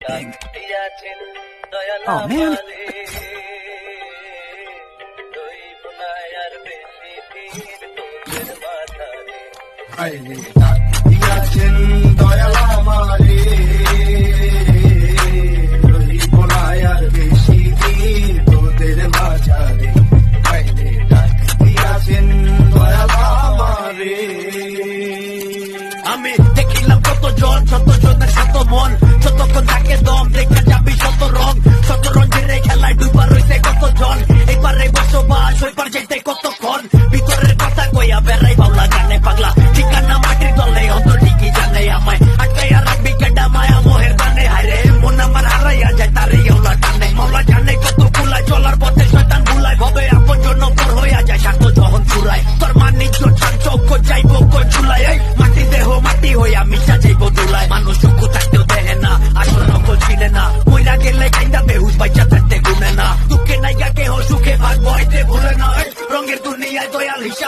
Oh man. দিয়াছেন দয়াল আমারে রহিব না আর বেশি দিন তোদের মাঝারে আইলে ডাক দিয়াছেন দয়াল আমারে। আমি দেখিলাম কত জন, শত জনের শত মন, যতক্ষণ থাকে দম দেখা যাবি শত রং, শত রঙের এই খেলায় ডুবা রইছে কত জন, এইবারে বসবাস ওইবার যেতে কতক্ষণ, ভিতরের কথা কইয়া বেড়াই বাউলা গানে পাগলা, ঠিকানা মাটির দলে অন্তর ঠিকই জানে আমায়, আটকাইয়া রাখবি কেডা মায়া মোহের গানে, হায়রে মন আমার হারাইয়া যায় তারে ওলা টানে, মাওলা জানে কত কুলায়, চলার পথে শয়তান ভুলায়, ভবে আপন জন্য পর হইয়া যায় স্বার্থ যখন চুরায়, তোর মানিজ্য চান চোখ যাইব কই চুলায়, মাটি দেহ মাটি হইয়া মিশা যাইব দুলায়, মানুষ সুখ থাকতেও দেহে না, আসল নকল চিনে না, মইরা গেলে কাইন্দা বেহুশ বাইচা থাকতে গুনে না, দুঃখে নাইগা কেহ সুখে ভাগ বইতে ভুলে না, রঙের দুনিয়ায় দয়াল হিসাব